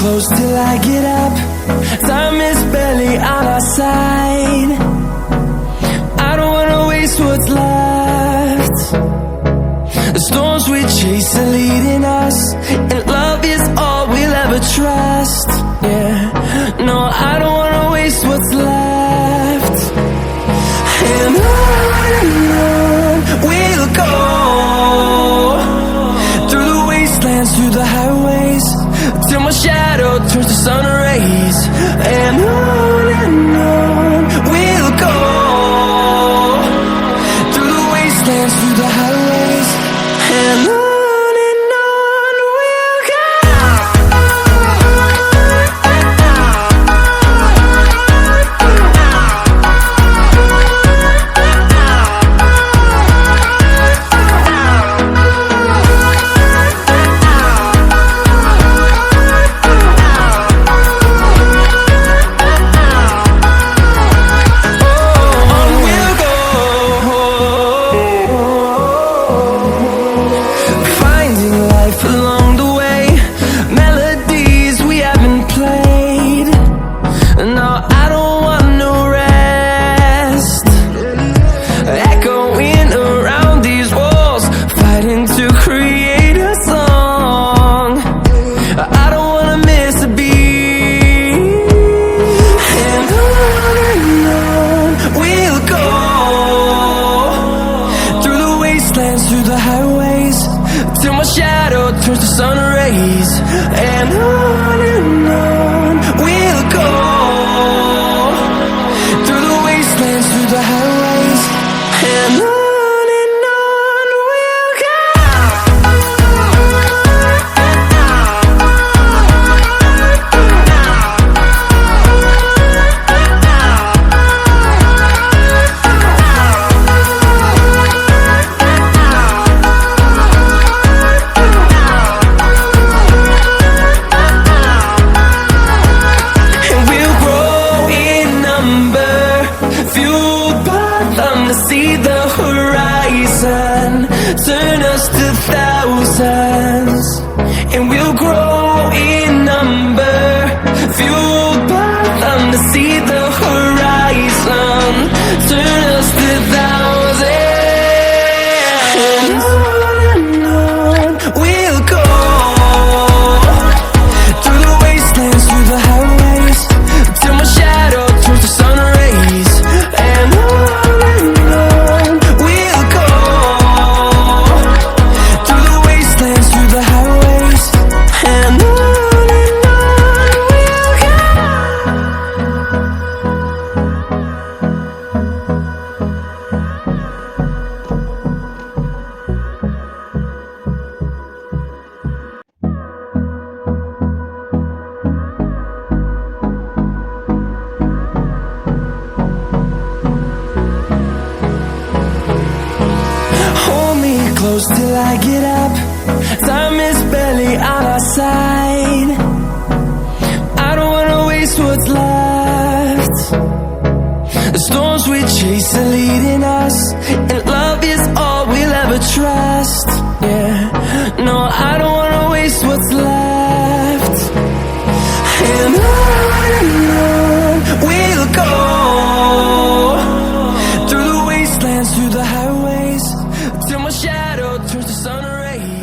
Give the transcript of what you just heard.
Close till I get up. Time is barely on our side. I don't wanna waste what's left. The storms we chase are leading us, and love is all we'll ever trust. Yeah, no, I don't wanna waste what's left. And on we'll go, through the wastelands, through the highways, till my shadow turns to sun rays. And on we'll go, through the wastelands, through the highways, and on we'll go. Through the highways, till my shadow turns to sun rays. And on we'll go, through the wastelands, through the highways, and on we'll go. See the horizon, turn us to thousands, and we'll grow in number, fueled by them to see the horizon, turn us to thousands. And on we'll go, through the wastelands, through the highways, till my shadow turns to sun rays. And close till I get up. Time is barely on our side. I don't wanna waste what's left. The storms we chase are leading us, and love is all we'll ever trust. Yeah, no, I don't wanna waste what's left. And on we'll go, through the wastelands, through the highways, till my shadow turns to sun rays.